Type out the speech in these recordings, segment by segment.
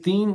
3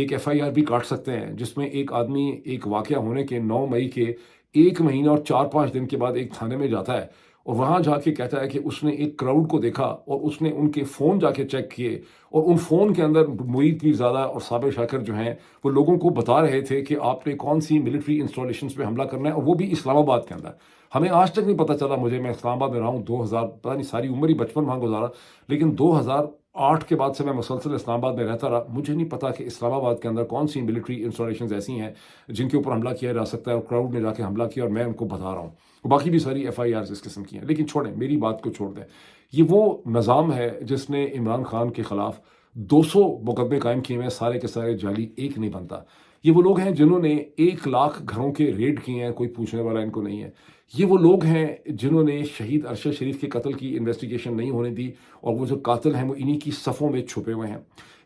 ایک FIR بھی کاٹ سکتے ہیں جس میں ایک آدمی ایک واقعہ ہونے کے 9 مئی کے 1 مہینہ اور 4-5 دن کے بعد ایک تھانے میں جاتا ہے اور وہاں جا کے کہتا ہے کہ اس نے ایک کراؤڈ کو دیکھا اور اس نے ان کے فون جا کے چیک کیے اور ان فون کے اندر معید پیرزادہ اور صابر شاکر جو ہیں وہ لوگوں کو بتا رہے تھے کہ آپ نے کون سی ملٹری انسٹالیشنز پہ حملہ کرنا ہے، اور وہ بھی اسلام آباد کے اندر۔ ہمیں آج تک نہیں پتہ چلا، میں اسلام آباد میں رہا ہوں 2000 پتہ نہیں ساری عمر ہی بچپن وہاں گزارا، لیکن 2008 کے بعد سے میں مسلسل اسلام آباد میں رہتا رہا، مجھے نہیں پتا کہ اسلام آباد کے اندر کون سی ملٹری انسٹالیشنز ایسی ہیں جن کے اوپر حملہ کیا جا سکتا ہے، اور کراؤڈ نے جا کے حملہ کیا اور میں ان کو بتا رہا ہوں۔ باقی بھی ساری FIRs اس قسم کی ہیں، لیکن چھوڑیں، میری بات کو چھوڑ دیں۔ یہ وہ نظام ہے جس نے عمران خان کے خلاف 200 مقدمے قائم کیے ہیں، سارے کے سارے جعلی، ایک نہیں بنتا۔ یہ وہ لوگ ہیں جنہوں نے 1 لاکھ گھروں کے ریڈ کیے ہیں، کوئی پوچھنے والا ان کو نہیں ہے۔ یہ وہ لوگ ہیں جنہوں نے شہید ارشد شریف کے قتل کی انویسٹیگیشن نہیں ہونے دی، اور وہ جو قاتل ہیں وہ انہی کی صفوں میں چھپے ہوئے ہیں۔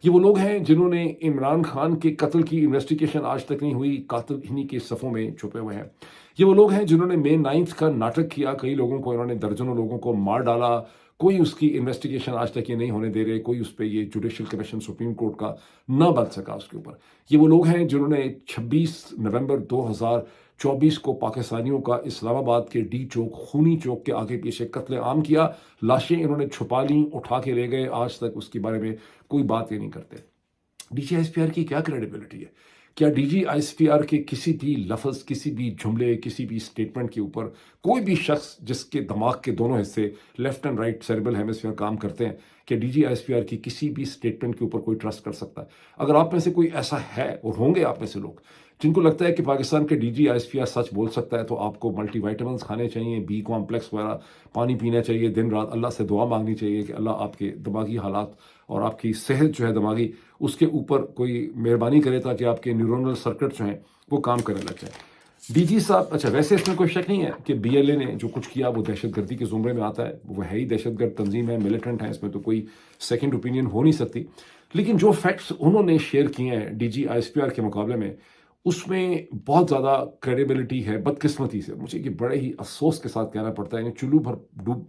یہ وہ لوگ ہیں جنہوں نے عمران خان کے قتل کی انویسٹیگیشن آج تک نہیں ہوئی، قاتل انہی کے صفوں میں چھپے ہوئے ہیں۔ یہ وہ لوگ ہیں جنہوں نے May 9 کا ناٹک کیا، کئی لوگوں کو انہوں نے درجنوں لوگوں کو مار ڈالا، کوئی اس کی انویسٹیگیشن آج تک یہ نہیں ہونے دے رہے، کوئی اس پہ یہ جوڈیشل کمیشن سپریم کورٹ کا نہ بن سکا اس کے اوپر۔ یہ وہ لوگ ہیں جنہوں نے 26 نومبر 2024 کو پاکستانیوں کا اسلام آباد کے D چوک، خونی چوک کے آگے پیچھے قتل عام کیا، لاشیں انہوں نے چھپا لیں، اٹھا کے لے گئے، آج تک اس کے بارے میں کوئی بات ہی نہیں کرتے۔ DG ISPR کی کیا کریڈیبلٹی ہے؟ کیا DG ISPR کے کسی بھی لفظ، کسی بھی جملے، کسی بھی سٹیٹمنٹ کے اوپر کوئی بھی شخص جس کے دماغ کے دونوں حصے left and right cerebral hemisphere کام کرتے ہیں، کہ DG ISPR کی کسی بھی سٹیٹمنٹ کے اوپر کوئی ٹرسٹ کر سکتا ہے؟ اگر آپ میں سے کوئی ایسا ہے، اور ہوں گے آپ میں سے لوگ جن کو لگتا ہے کہ پاکستان کے DG ISPR سچ بول سکتا ہے، تو آپ کو ملٹی وائٹامنس کھانے چاہیے، B کمپلیکس وغیرہ پانی پینا چاہیے، دن رات اللہ سے دعا مانگنی چاہیے کہ اللہ آپ کے دماغی حالات اور آپ کی صحت جو ہے دماغی، اس کے اوپر کوئی مہربانی کرے تاکہ آپ کے نیورونل سرکٹ جو ہیں وہ کام کرنے لگ جائیں۔ DG صاحب، اچھا ویسے اس میں کوئی شک نہیں ہے کہ BLA نے جو کچھ کیا وہ دہشت گردی کے زمرے میں آتا ہے، وہ ہے ہی دہشت گرد تنظیم ہے، ملیٹنٹ ہے، اس میں تو کوئی سیکنڈ اوپینین ہو نہیں سکتی۔ لیکن جو فیکٹس انہوں نے شیئر کیے ہیں DG ISPR کے مقابلے میں، اس میں بہت زیادہ کریڈیبلٹی ہے۔ بدقسمتی سے مجھے یہ بڑے ہی افسوس کے ساتھ کہنا پڑتا ہے، یعنی چلو بھر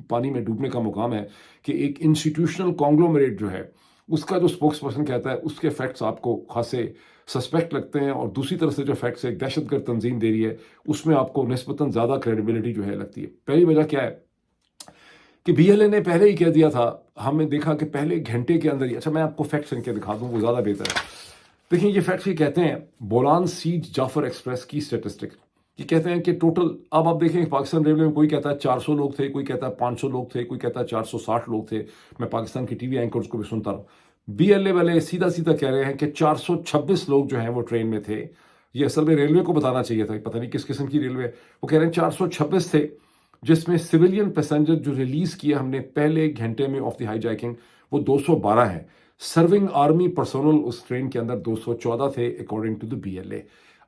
پانی میں ڈوبنے کا مقام ہے کہ ایک انسٹیٹیوشنل کانگلومریٹ جو ہے، اس کا جو اسپوکس پرسن کہتا ہے اس کے فیکٹس آپ کو خاصے سسپیکٹ لگتے ہیں، اور دوسری طرف سے جو فیکٹس ایک دہشت گرد تنظیم دے رہی ہے اس میں آپ کو نسبتاً زیادہ کریڈیبلٹی جو ہے لگتی ہے۔ پہلی وجہ کیا ہے کہ BLA نے پہلے ہی کہہ دیا تھا، ہم نے دیکھا کہ پہلے گھنٹے کے اندر ہی، اچھا میں آپ کو فیکٹس ان کے دکھا دوں وہ زیادہ بہتر ہے۔ دیکھیں یہ فیکٹس یہ کہتے ہیں، بولان سیج جعفر ایکسپریس کی سٹیٹسٹک یہ کہتے ہیں کہ ٹوٹل، اب آپ دیکھیں پاکستان ریلوے میں کوئی کہتا ہے 400 لوگ تھے، کوئی کہتا ہے 500 لوگ تھے، کوئی کہتا ہے 460 لوگ تھے۔ میں پاکستان کی TV اینکرز کو بھی سنتا رہا ہوں، BLA والے سیدھا سیدھا کہہ رہے ہیں کہ 426 لوگ جو ہیں وہ ٹرین میں تھے۔ یہ اصل میں ریلوے کو بتانا چاہیے تھا، پتہ نہیں کس قسم کی ریلوے، وہ کہہ رہے ہیں 426 تھے، جس میں سویلین پیسنجر جو ریلیز کیا ہم نے پہلے گھنٹے میں آف دی ہائی جیکنگ وہ 212 ہیں۔ سرونگ آرمی پرسونل اس ٹرین کے اندر 214 تھے اکارڈنگ ٹو دی BLA۔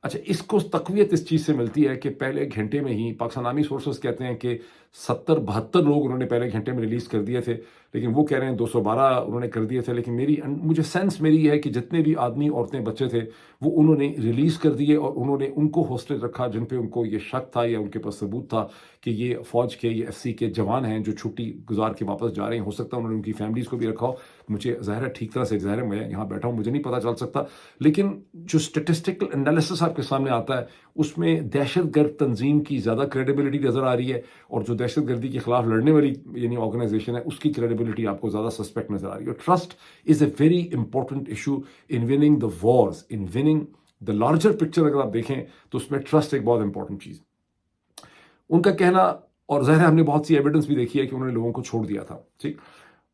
اچھا اس کو تقویت اس چیز سے ملتی ہے کہ پہلے گھنٹے میں ہی پاکستان آرمی سورسز کہتے ہیں کہ 70-72 لوگ انہوں نے پہلے گھنٹے میں ریلیز کر دیے تھے، لیکن وہ کہہ رہے ہیں 212 انہوں نے کر دیے تھے۔ لیکن مجھے سینس میری یہ ہے کہ جتنے بھی آدمی عورتیں بچے تھے وہ انہوں نے ریلیز کر دیے، اور انہوں نے ان کو ہاسٹیج رکھا جن پہ ان کو یہ شک تھا یا ان کے پاس ثبوت تھا کہ یہ فوج کے، یہ FC کے جوان ہیں جو چھٹی گزار کے واپس جا رہے ہیں۔ ہو سکتا ہے انہوں نے ان کی فیملیز کو بھی رکھا ہو، مجھے ظاہر ہے ٹھیک طرح سے، ظاہر ہے میں یہاں بیٹھا ہوں مجھے نہیں پتہ چل سکتا، لیکن جو اسٹیٹسٹیکل انالیسس آپ کے سامنے آتا ہے اس میں دہشت گرد تنظیم کی زیادہ کریڈیبلٹی نظر آ رہی ہے، اور جو دہشت گردی کے خلاف لڑنے والی یعنی آرگنائزیشن ہے اس کی کریڈیبلٹی آپ کو زیادہ سسپیکٹ نظر آ رہی ہے۔ Trust is a very important issue in winning the wars, in winning the larger picture. اگر آپ دیکھیں تو اس میں ٹرسٹ ایک بہت امپورٹنٹ چیز ان کا کہنا، اور ظاہر ہم نے بہت سی ایویڈنس بھی دیکھی ہے کہ انہوں نے لوگوں کو چھوڑ دیا تھا۔ ٹھیک،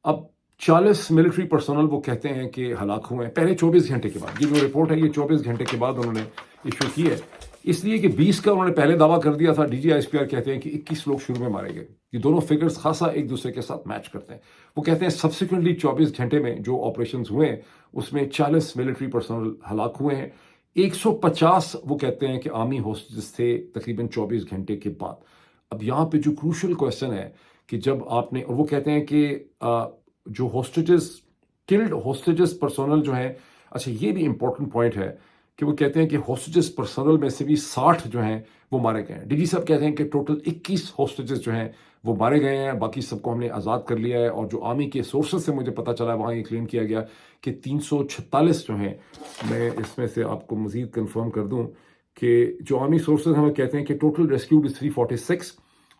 اب 40 ملٹری پرسنل وہ کہتے ہیں کہ ہلاک ہوئے ہیں پہلے 24 گھنٹے کے بعد۔ یہ جو رپورٹ ہے یہ 24 گھنٹے کے بعد انہوں نے ایشو کی ہے، اس لیے کہ 20 کا انہوں نے پہلے دعویٰ کر دیا تھا۔ DG ISPR کہتے ہیں کہ 21 لوگ شروع میں مارے گئے۔ یہ دونوں فگرز خاصا ایک دوسرے کے ساتھ میچ کرتے ہیں۔ وہ کہتے ہیں سبسیکوئنٹلی 24 گھنٹے میں جو آپریشنز ہوئے ہیں اس میں 40 ملٹری پرسنل ہلاک ہوئے ہیں، 150 وہ کہتے ہیں کہ آرمی ہوسٹیجز تھے تقریباً 24 گھنٹے کے بعد۔ اب یہاں پہ جو کروشل کویسچن ہے کہ جب آپ نے، اور وہ کہتے ہیں کہ جو ہوسٹیجز، کلڈ ہوسٹیجز پرسنل جو ہیں، اچھا یہ بھی امپورٹنٹ پوائنٹ ہے کہ وہ کہتے ہیں کہ ہوسٹیجز پرسنل میں سے بھی 60 جو ہیں وہ مارے گئے ہیں۔ DG صاحب کہتے ہیں کہ ٹوٹل 21 ہوسٹیجز جو ہیں وہ مارے گئے ہیں، باقی سب کو ہم نے آزاد کر لیا ہے۔ اور جو آرمی کے سورسز سے مجھے پتہ چلا وہاں یہ کلیم کیا گیا کہ 346 جو ہیں، میں اس میں سے آپ کو مزید کنفرم کر دوں کہ جو آرمی سورسز ہمیں کہتے ہیں کہ ٹوٹل ریسکیوڈ 346،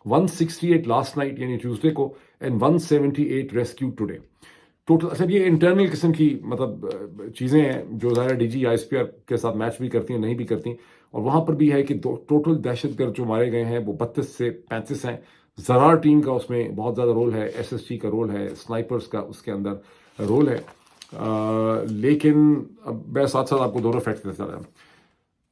168 لاسٹ نائٹ یعنی ٹیوزڈے کو، اینڈ 178 ریسکیوڈ ٹوڈے ٹوٹل۔ اچھا یہ انٹرنل قسم کی مطلب چیزیں ہیں جو ظاہر D G I S P R کے ساتھ میچ بھی کرتی ہیں نہیں بھی کرتی، اور وہاں پر بھی ہے کہ ٹوٹل دہشت گرد جو مارے گئے ہیں وہ 32 سے 35 ہیں۔ زرار ٹیم کا اس میں بہت زیادہ رول ہے، ایس ایس ٹی کا رول ہے، سنائپرز کا اس کے اندر رول ہے، لیکن میں ساتھ ساتھ آپ کو دونوں فیکٹ دیتا رہا۔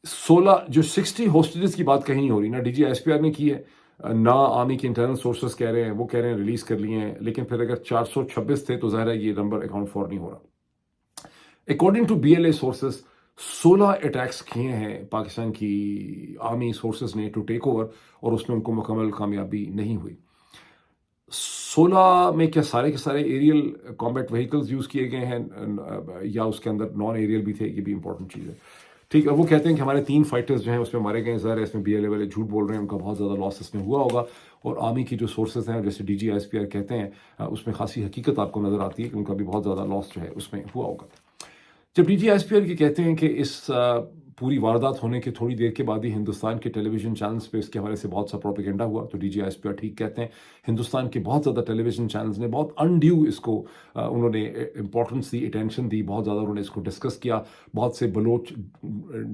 16 جو 60 ہوسٹیجز کی بات کہیں نہیں ہو رہی، نہ D G S P R نے کی ہے، نہ آرمی کے انٹرنل سورسز کہہ رہے ہیں، وہ کہہ رہے ہیں ریلیز کر لیے ہیں، لیکن پھر اگر 426 تھے تو ظاہر ہے یہ نمبر اکاؤنٹ فور نہیں ہو رہا۔ According to B L A sources 16 attacks کیے ہیں پاکستان کی آرمی سورسز نے ٹو ٹیک اوور، اور اس میں ان کو مکمل کامیابی نہیں ہوئی۔ 16 میں کیا سارے کے سارے ایریل کامبیٹ وہیکلز یوز کیے گئے ہیں یا اس کے اندر نان ایریل بھی تھے؟ یہ بھی امپورٹنٹ چیز ہے، ٹھیک ہے۔ وہ کہتے ہیں کہ ہمارے 3 فائٹرز جو ہیں اس میں مارے گئے ہیں، ظاہر ہے اس میں بی ایل اے والے جھوٹ بول رہے ہیں، ان کا بہت زیادہ لاس اس میں ہوا ہوگا، اور آرمی کی جو سورسز ہیں جیسے D G S P R کہتے ہیں اس میں خاصی حقیقت آپ کو نظر آتی ہے کہ ان کا بھی بہت زیادہ لاس جو ہے اس میں ہوا ہوگا۔ جب D G S P R کی کہتے ہیں کہ اس پوری واردات ہونے کے تھوڑی دیر کے بعد ہی ہندوستان کے ٹیلی ویژن چینلز پہ اس کے حوالے سے بہت سا پروپیگنڈا ہوا، تو D G S P R ٹھیک کہتے ہیں، ہندوستان کے بہت زیادہ ٹیلی ویژن چینلز نے بہت انڈیو اس کو انہوں نے امپورٹنس دی، اٹینشن دی، بہت زیادہ انہوں نے اس کو ڈسکس کیا۔ بہت سے بلوچ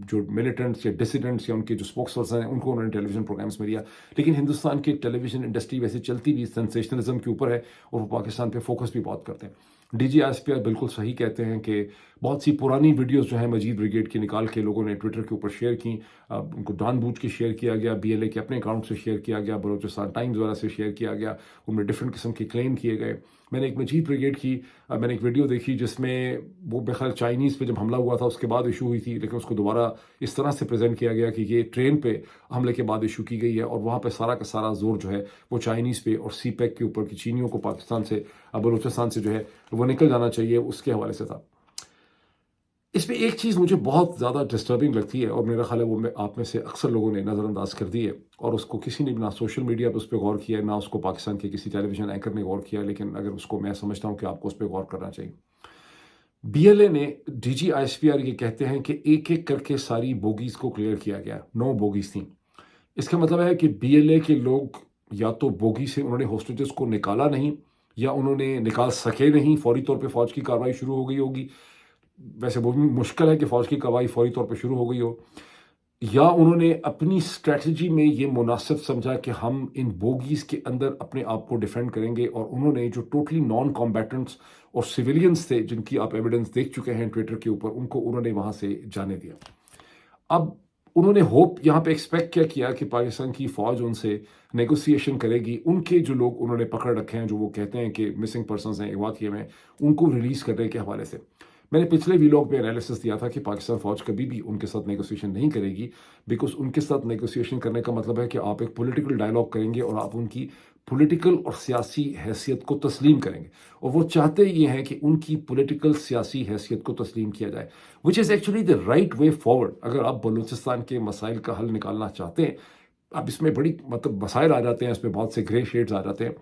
جو ملیٹنٹس یا ڈسیڈنٹس یا ان کے جو اسپوکس پرسن ہیں ان کو انہوں نے ٹیلی ویژن پروگرامس میں لیا، لیکن ہندوستان کی ٹیلی ویژن انڈسٹری ویسے چلتی بھی سینسیشنلزم کے اوپر ہے، اور وہ پاکستان پہ فوکس بھی بہت کرتے ہیں۔ D G S P R بالکل صحیح کہتے ہیں کہ بہت سی پرانی ویڈیوز جو ہیں مجید بریگیڈ کی نکال کے لوگوں نے ٹویٹر کے اوپر شیئر کی، ان کو جان بوجھ کے شیئر کیا گیا، بی ایل اے کے اپنے اکاؤنٹ سے شیئر کیا گیا، بلوچستان ٹائمز وغیرہ سے شیئر کیا گیا، ان میں ڈفرینٹ قسم کے کلیم کیے گئے۔ میں نے ایک مجید بریگیڈ کی میں نے ایک ویڈیو دیکھی جس میں وہ بخیر چائنیز پہ جب حملہ ہوا تھا اس کے بعد ایشو ہوئی تھی، لیکن اس کو دوبارہ اس طرح سے پریزنٹ کیا گیا کہ یہ ٹرین پہ حملے کے بعد ایشو کی گئی ہے، اور وہاں پہ سارا کا سارا زور جو ہے وہ چائنیز پہ اور سی پیک کے اوپر کہ چینیوں کو پاکستان سے بلوچستان سے جو ہے وہ نکل جانا چاہیے، اس کے حوالے سے تھا۔ اس میں ایک چیز مجھے بہت زیادہ ڈسٹربنگ لگتی ہے، اور میرا خیال ہے وہ آپ میں سے اکثر لوگوں نے نظر انداز کر دی ہے، اور اس کو کسی نے بھی نہ سوشل میڈیا پہ اس پہ غور کیا ہے، نہ اس کو پاکستان کے کسی ٹیلی ویژن اینکر نے غور کیا، لیکن اگر اس کو میں سمجھتا ہوں کہ آپ کو اس پہ غور کرنا چاہیے۔ بی ایل اے نے D G I S P R یہ کہتے ہیں کہ ایک ایک کر کے ساری بوگیز کو کلیئر کیا گیا، 9 بوگیز تھیں۔ اس کا مطلب ہے کہ بی ایل اے کے لوگ یا تو بوگی سے انہوں نے ہوسٹیجز کو نکالا نہیں، یا انہوں نے نکال سکے نہیں، فوری طور پہ فوج کی کارروائی شروع ہو گئی ہوگی، ویسے وہ بھی مشکل ہے کہ فوج کی کارروائی فوری طور پہ شروع ہو گئی ہو، یا انہوں نے اپنی اسٹریٹجی میں یہ مناسب سمجھا کہ ہم ان بوگیز کے اندر اپنے آپ کو ڈیفینڈ کریں گے، اور انہوں نے جو ٹوٹلی نان کمبیٹنٹس اور سویلینز تھے جن کی آپ ایویڈنس دیکھ چکے ہیں ٹویٹر کے اوپر، ان کو انہوں نے وہاں سے جانے دیا۔ اب انہوں نے ہوپ یہاں پہ ایکسپیکٹ کیا کہ پاکستان کی فوج ان سے نیگوسیشن کرے گی، ان کے جو لوگ انہوں نے پکڑ رکھے ہیں جو وہ کہتے ہیں کہ مسنگ پرسنز ہیں اغوا کیے میں، ان کو ریلیز کرنے کے حوالے سے میں نے پچھلے ویلاگ میں انالیسس دیا تھا کہ پاکستان فوج کبھی بھی ان کے ساتھ نیگوسیشن نہیں کرے گی، بیکاز ان کے ساتھ نیگوسیشن کرنے کا مطلب ہے کہ آپ ایک پولیٹیکل ڈائلاگ کریں گے اور آپ ان کی پولیٹیکل اور سیاسی حیثیت کو تسلیم کریں گے، اور وہ چاہتے یہ ہیں کہ ان کی پولیٹیکل سیاسی حیثیت کو تسلیم کیا جائے، which is actually the right way forward. اگر آپ بلوچستان کے مسائل کا حل نکالنا چاہتے ہیں، اب اس میں بڑی مطلب مسائل آ جاتے ہیں، اس میں بہت سے گرے شیڈز آ جاتے ہیں،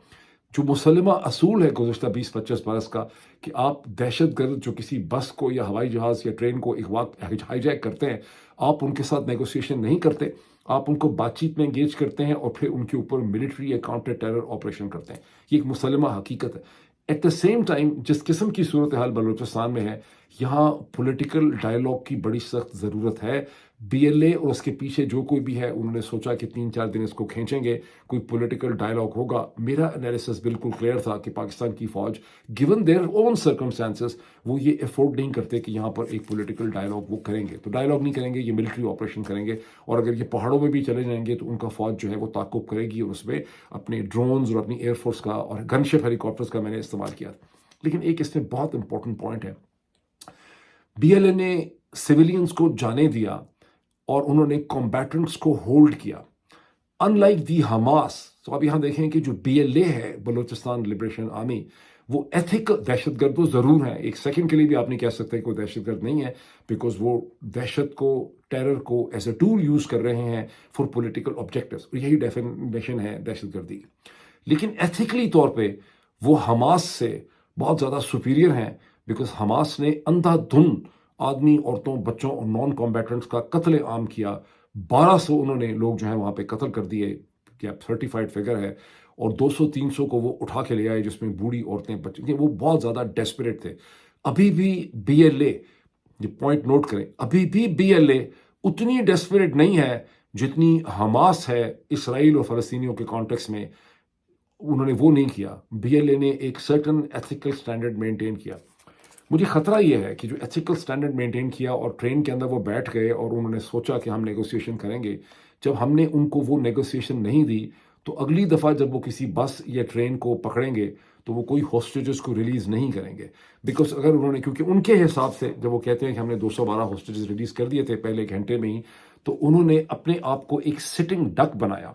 جو مسلمہ اصول ہے گزشتہ 20-25 برس کا کہ آپ دہشت گرد جو کسی بس کو یا ہوائی جہاز یا ٹرین کو ہائی جیک کرتے ہیں، آپ ان کے ساتھ نیگوسیشن نہیں کرتے، آپ ان کو بات چیت میں انگیج کرتے ہیں اور پھر ان کے اوپر ملٹری یا کاؤنٹر ٹیرر آپریشن کرتے ہیں۔ یہ ایک مسلمہ حقیقت ہے۔ ایٹ دا سیم ٹائم جس قسم کی صورتحال بلوچستان میں ہے، یہاں پولیٹیکل ڈائلاگ کی بڑی سخت ضرورت ہے۔ بی ایل اے اور اس کے پیچھے جو کوئی بھی ہے، انہوں نے سوچا کہ 3-4 دن اس کو کھینچیں گے، کوئی پولیٹیکل ڈائلاگ ہوگا۔ میرا انالیسس بالکل کلیئر تھا کہ پاکستان کی فوج گیون دیئر اون سرکمسٹانسز وہ یہ افورڈ نہیں کرتے کہ یہاں پر ایک پولیٹیکل ڈائلاگ وہ کریں گے، تو ڈائلاگ نہیں کریں گے، یہ ملٹری آپریشن کریں گے، اور اگر یہ پہاڑوں میں بھی چلے جائیں گے تو ان کا فوج جو ہے وہ تعاقب کرے گی، اور اس میں اپنے ڈرونز اور اپنی ایئر فورس کا اور گن شپ ہیلی کاپٹرز کا میں نے استعمال کیا۔ لیکن ایک اس میں بہت امپورٹنٹ پوائنٹ ہے، بی ایل اے نے سویلینز کو جانے دیا اور انہوں نے کمبیٹنٹس کو ہولڈ کیا، ان لائک دی حماس۔ تو آپ یہاں دیکھیں کہ جو بی ایل اے ہے، بلوچستان لبریشن آرمی، وہ ایتھیکل دہشت گرد تو ضرور ہیں، ایک سیکنڈ کے لیے بھی آپ نہیں کہہ سکتے کہ وہ دہشت گرد نہیں ہے، بیکاز وہ دہشت کو، ٹیرر کو ایز اے ٹول یوز کر رہے ہیں فار پولیٹیکل آبجیکٹیوز، اور یہی ڈیفینیشن ہے دہشت گردی کی۔ لیکن ایتھیکلی طور پہ وہ حماس سے بہت زیادہ سپیریئر ہیں، بیکاز حماس نے اندھا دھن آدمی، عورتوں، بچوں اور نان کمبیٹنٹس کا قتل عام کیا. 1200 انہوں نے لوگ جو ہیں وہاں پہ قتل کر دیے، کیا سرٹیفائڈ فگر ہے، اور 200-300 کو وہ اٹھا کے لے آئے، جس میں بوڑھی عورتیں، بچے، وہ بہت زیادہ ڈیسپریٹ تھے. ابھی بھی بی ایل اے، یہ پوائنٹ نوٹ کریں، ابھی بھی بی ایل اے اتنی ڈیسپریٹ نہیں ہے جتنی حماس ہے اسرائیل اور فلسطینیوں کے کانٹیکس میں. انہوں نے وہ نہیں کیا. بی ایل اے نے ایک سرٹن ایتھیکل سٹینڈرڈ مینٹین کیا. مجھے خطرہ یہ ہے کہ جو ایتھیکل سٹینڈرڈ مینٹین کیا اور ٹرین کے اندر وہ بیٹھ گئے اور انہوں نے سوچا کہ ہم نیگوسیشن کریں گے، جب ہم نے ان کو وہ نیگوسیشن نہیں دی تو اگلی دفعہ جب وہ کسی بس یا ٹرین کو پکڑیں گے تو وہ کوئی ہوسٹیجز کو ریلیز نہیں کریں گے. بیکاز اگر انہوں نے، کیونکہ ان کے حساب سے جب وہ کہتے ہیں کہ ہم نے 212 ہوسٹیجز ریلیز کر دیے تھے پہلے گھنٹے میں ہی، تو انہوں نے اپنے آپ کو ایک سٹنگ ڈک بنایا.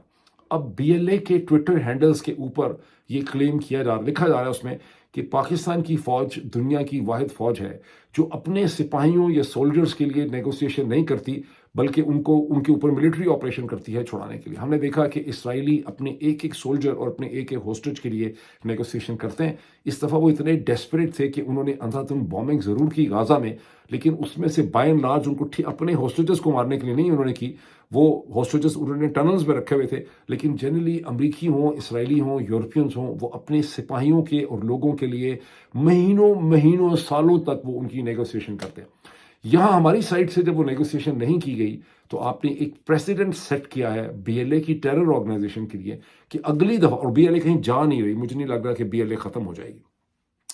اب بی ایل اے کے ٹویٹر ہینڈلز کے اوپر یہ کلیم لکھا جا رہا ہے اس میں کہ پاکستان کی فوج دنیا کی واحد فوج ہے جو اپنے سپاہیوں یا سولجرز کے لیے نیگوسیشن نہیں کرتی، بلکہ ان کے اوپر ملٹری آپریشن کرتی ہے چھڑانے کے لیے. ہم نے دیکھا کہ اسرائیلی اپنے ایک سولجر اور اپنے ایک ہوسٹیج کے لیے نیگوسیشن کرتے ہیں. اس دفعہ وہ اتنے ڈیسپریٹ تھے کہ انہوں نے اندھا دھند بومبنگ ضرور کی غازہ میں، لیکن اس میں سے بائی اینڈ لارج ان کو اپنے ہوسٹیجز کو مارنے کے لیے نہیں انہوں نے کی. وہ ہوسٹیجز انہوں نے ٹنلز میں رکھے ہوئے تھے، لیکن جنرلی امریکی ہوں، اسرائیلی ہوں، یورپینز ہوں، وہ اپنے سپاہیوں کے اور لوگوں کے لیے مہینوں سالوں تک وہ ان کی نیگوسیشن کرتے ہیں. یہاں ہماری سائڈ سے جب وہ نیگوسیشن نہیں کی گئی تو آپ نے ایک پریسیڈنٹ سیٹ کیا ہے بی ایل اے کی ٹیرر آرگنائزیشن کے لیے کہ اگلی دفعہ، اور بی ایل اے کہیں جا نہیں رہی، مجھے نہیں لگ رہا کہ بی ایل اے ختم ہو جائے گی.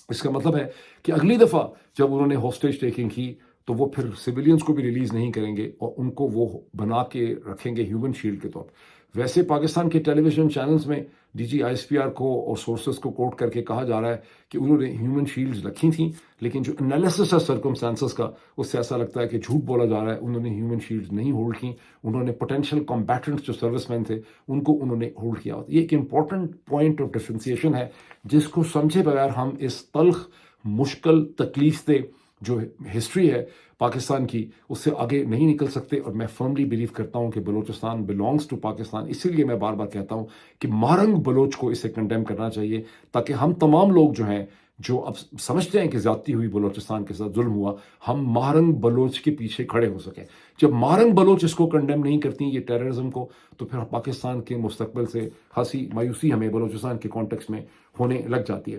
اس کا مطلب ہے کہ اگلی دفعہ جب انہوں نے ہوسٹیج ٹیکنگ کی تو وہ پھر سویلینز کو بھی ریلیز نہیں کریں گے اور ان کو وہ بنا کے رکھیں گے ہیومن شیلڈ کے طور پر. ویسے پاکستان کے ٹیلی ویژن چینلز میں D G I S P R کو اور سورسز کو کوٹ کر کے کہا جا رہا ہے کہ انہوں نے ہیومن شیلڈز رکھی تھیں، لیکن جو انالیسس ہے سرکمسٹانسز کا، اس سے ایسا لگتا ہے کہ جھوٹ بولا جا رہا ہے. انہوں نے ہیومن شیلڈز نہیں ہولڈ کی، انہوں نے پوٹینشیل کمبیٹنٹس جو سروس مین تھے ان کو انہوں نے ہولڈ کیا. یہ ایک امپورٹنٹ پوائنٹ آف ڈفرینسیشن ہے جس کو سمجھے بغیر ہم اس تلخ، مشکل، تکلیف دہ جو ہسٹری ہے پاکستان کی، اس سے آگے نہیں نکل سکتے. اور میں فرملی بلیو کرتا ہوں کہ بلوچستان بلانگس ٹو پاکستان. اسی لیے میں بار بار کہتا ہوں کہ مارنگ بلوچ کو اسے کنڈیم کرنا چاہیے، تاکہ ہم تمام لوگ جو ہیں، جو اب سمجھتے ہیں کہ زیادتی ہوئی، بلوچستان کے ساتھ ظلم ہوا، ہم مارنگ بلوچ کے پیچھے کھڑے ہو سکیں. جب مارنگ بلوچ اس کو کنڈیم نہیں کرتی یہ ٹیررزم کو، تو پھر پاکستان کے مستقبل سے خاصی مایوسی ہمیں بلوچستان کے کانٹیکس میں ہونے لگ جاتی ہے.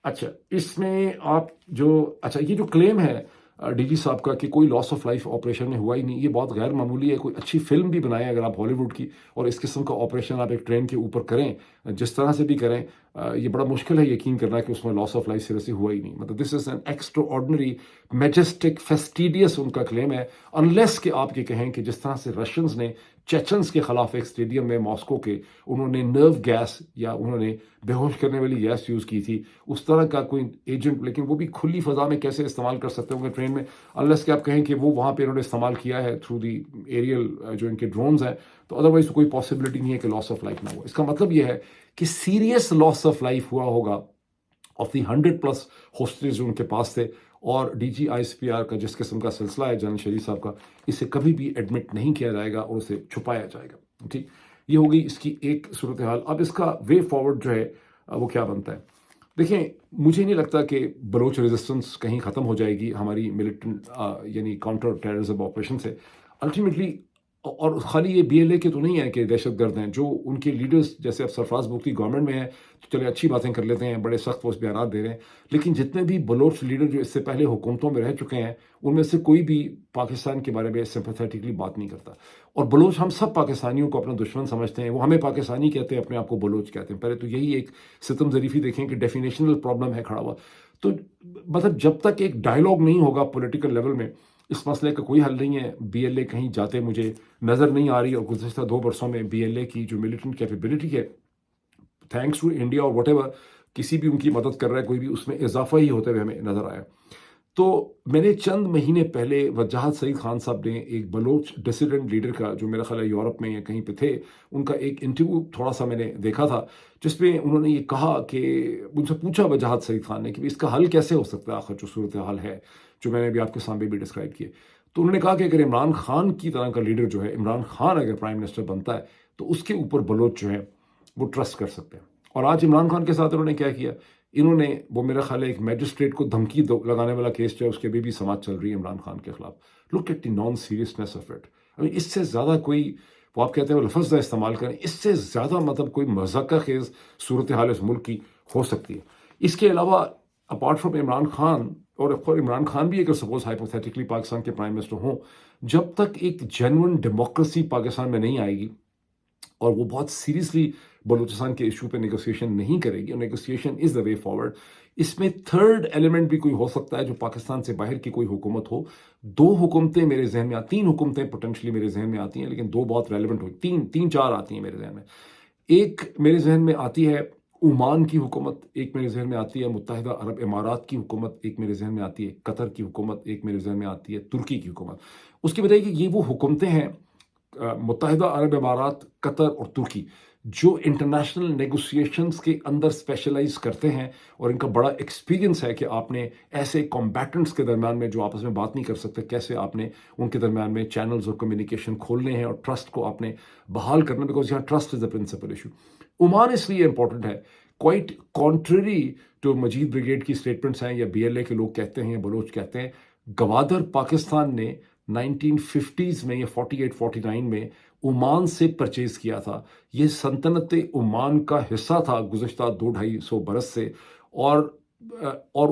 اچھا، اس میں یہ جو کلیم ہے ڈی جی صاحب کا کہ کوئی لاس آف لائف آپریشن میں ہوا ہی نہیں، یہ بہت غیر معمولی ہے. کوئی اچھی فلم بھی بنائیں اگر آپ ہالی ووڈ کی، اور اس قسم کا آپریشن آپ ایک ٹرین کے اوپر کریں، جس طرح سے بھی کریں، یہ بڑا مشکل ہے یقین کرنا کہ اس میں لاس آف لائف سیریسلی ہوا ہی نہیں. مطلب دس is an extra ordinary majestic فیسٹیڈیس ان کا کلیم ہے. انلیس کہ آپ یہ کہیں کہ جس طرح سے رشینز نے چیچنز کے خلاف ایک اسٹیڈیم میں ماسکو کے، انہوں نے نرو گیس یا انہوں نے بے ہوش کرنے والی گیس یوز کی تھی، اس طرح کا کوئی ایجنٹ، لیکن وہ بھی کھلی فضا میں کیسے استعمال کر سکتے ہوں گے ٹرین میں، انلیس کہ آپ کہیں کہ وہ وہاں پہ انہوں نے استعمال کیا ہے تھرو دی ایریل جو ان کے ڈرونز ہیں. تو ادروائز کوئی پاسبلٹی نہیں ہے کہ لاس آف لائف نہ ہو. اس کا مطلب یہ ہے کہ سیریس لاس آف لائف ہوا ہوگا آف دی 100+ ہوسٹیج جو ان کے پاس تھے. اور D G I S P R کا جس قسم کا سلسلہ ہے جنرل شریف صاحب کا، اسے کبھی بھی ایڈمٹ نہیں کیا جائے گا اور اسے چھپایا جائے گا. ٹھیک، یہ ہوگی اس کی ایک صورتحال. اب اس کا وے فارورڈ جو ہے وہ کیا بنتا ہے؟ دیکھیں، مجھے نہیں لگتا کہ بلوچ ریزسٹنس کہیں ختم ہو جائے گی ہماری ملیٹنٹ یعنی کاؤنٹر ٹیررزم آپریشن سے. الٹیمیٹلی، اور خالی یہ بی ایل اے کے تو نہیں ہے کہ دہشت گرد ہیں، جو ان کے لیڈرز جیسے اب سرفراز بگٹی گورنمنٹ میں ہیں تو چلے اچھی باتیں کر لیتے ہیں، بڑے سخت وہ بیانات دے رہے ہیں، لیکن جتنے بھی بلوچ لیڈر جو اس سے پہلے حکومتوں میں رہ چکے ہیں ان میں سے کوئی بھی پاکستان کے بارے میں سمپیتھیٹکلی بات نہیں کرتا. اور بلوچ، ہم سب پاکستانیوں کو اپنا دشمن سمجھتے ہیں، وہ ہمیں پاکستانی کہتے ہیں، اپنے آپ کو بلوچ کہتے ہیں. پہلے تو یہی ایک ستم ظریفی دیکھیں کہ ڈیفینیشنل پرابلم ہے کھڑا ہوا. تو مطلب جب تک ایک ڈائلاگ نہیں ہوگا پولیٹیکل لیول میں، اس مسئلے کا کوئی حل نہیں ہے. بی ایل اے کہیں جاتے مجھے نظر نہیں آ رہی، اور گزشتہ 2 برسوں میں بی ایل اے کی جو ملیٹنٹ کیپیبلٹی ہے، تھینکس ٹو انڈیا اور واٹ ایور، کسی بھی ان کی مدد کر رہا ہے کوئی بھی، اس میں اضافہ ہی ہوتے ہوئے ہمیں نظر آیا. تو میں نے چند مہینے پہلے وجاہت سعید خان صاحب نے ایک بلوچ ڈسیڈنٹ لیڈر کا، جو میرا خیال ہے یورپ میں یا کہیں پہ تھے، ان کا ایک انٹرویو تھوڑا سا میں نے دیکھا تھا، جس میں انہوں نے یہ کہا کہ ان سے پوچھا وجاہت سعید خان نے کہ اس کا حل کیسے ہو سکتا ہے آخر جو صورتحال ہے جو میں نے بھی آپ کے سامنے بھی ڈسکرائب کی ہے. تو انہوں نے کہا کہ اگر عمران خان کی طرح کا لیڈر جو ہے، عمران خان اگر پرائم منسٹر بنتا ہے تو اس کے اوپر بلوچ جو ہے وہ ٹرسٹ کر سکتے ہیں. اور آج عمران خان کے ساتھ انہوں نے کیا کیا، انہوں نے وہ میرا خیال ہے ایک میجسٹریٹ کو دھمکی لگانے والا کیس جو ہے اس کے بھی سماعت چل رہی ہے عمران خان کے خلاف. Look at the non seriousness of it. اس سے زیادہ کوئی، وہ آپ کہتے ہیں وہ لفظ نہ استعمال کریں، اس سے زیادہ مطلب کوئی مذاقہ خیز صورتحال اس ملک کی ہو سکتی ہے. اس کے علاوہ اپارٹ فرام عمران خان، اور عمران خان بھی اگر سپوز ہائپوتھیٹکلی پاکستان کے پرائم منسٹر ہوں، جب تک ایک جینوئن ڈیموکریسی پاکستان میں نہیں آئے گی اور وہ بہت سیریسلی بلوچستان کے ایشو پہ نیگوسیشن نہیں کرے گی، اور نیگوسیشن از دا وے فارورڈ. اس میں تھرڈ ایلیمنٹ بھی کوئی ہو سکتا ہے جو پاکستان سے باہر کی کوئی حکومت ہو. دو حکومتیں میرے ذہن میں تین حکومتیں پوٹینشلی میرے ذہن میں آتی ہیں، لیکن دو بہت ریلیونٹ ہوئی، تین چار آتی ہیں میرے ذہن میں. ایک میرے ذہن میں آتی ہے عمان کی حکومت، ایک میرے ذہن میں آتی ہے متحدہ عرب امارات کی حکومت، ایک میرے ذہن میں آتی ہے قطر کی حکومت، ایک میرے ذہن میں آتی ہے ترکی کی حکومت. اس کی وجہ کہ یہ وہ حکومتیں ہیں متحدہ عرب امارات، قطر اور ترکی، جو انٹرنیشنل نیگوسیشنز کے اندر اسپیشلائز کرتے ہیں، اور ان کا بڑا ایکسپیرینس ہے کہ آپ نے ایسے کمبیٹنٹس کے درمیان میں جو آپس میں بات نہیں کر سکتے، کیسے آپ نے ان کے درمیان میں چینلز اور کمیونیکیشن کھولنے ہیں اور ٹرسٹ کو آپ نے بحال کرنا، بیکاز یہاں trust is a principal issue. Oman اس لیے امپورٹنٹ ہے، کوائٹ کانٹریری جو مجید بریگیڈ کی اسٹیٹمنٹس ہیں یا بی ایل اے کے لوگ کہتے ہیں یا بلوچ کہتے ہیں، گوادر پاکستان نے 1950s میں یا 48-49 میں عمان سے پرچیز کیا تھا. یہ سلطنت عمان کا حصہ تھا گزشتہ 200-250 برس سے. اور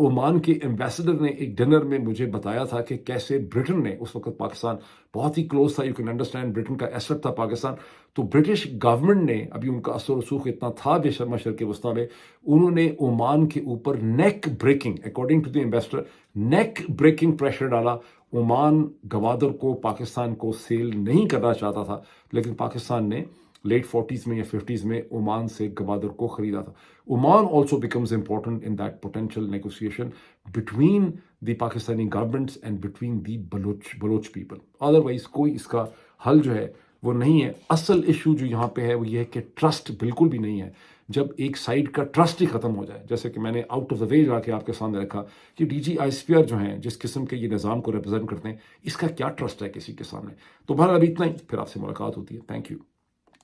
عمان کے ایمبیسڈر نے ایک ڈنر میں مجھے بتایا تھا کہ کیسے برٹن نے، اس وقت پاکستان بہت ہی کلوز تھا، یو کین انڈرسٹینڈ برٹن کا ایسٹ تھا پاکستان، تو برٹش گورنمنٹ نے، ابھی ان کا اثر و رسوخ اتنا تھا مشرق وسطیٰ میں، انہوں نے عمان کے اوپر neck breaking, according to the ambassador, neck breaking pressure ڈالا. عمان گوادر کو، پاکستان کو سیل نہیں کرنا چاہتا تھا، لیکن پاکستان نے لیٹ 40s میں یا 50s میں عمان سے گوادر کو خریدا تھا. Oman also becomes important in that potential negotiation between the Pakistani governments and between the Baloch people. Otherwise کوئی اس کا حل جو ہے وہ نہیں ہے. اصل ایشو جو یہاں پہ ہے وہ یہ ہے کہ ٹرسٹ بالکل بھی نہیں ہے. جب ایک سائڈ کا ٹرسٹ ہی ختم ہو جائے، جیسے کہ میں نے آؤٹ آف دا وے جا کے آپ کے سامنے رکھا کہ ڈی جی آئی اسپیئر جو ہیں، جس قسم کے یہ نظام کو ریپرزینٹ کرتے ہیں، اس کا کیا ٹرسٹ ہے کسی کے سامنے. تو بہرحال ابھی اتنا ہی، پھر آپ سے ملاقات ہوتی ہے. Thank you.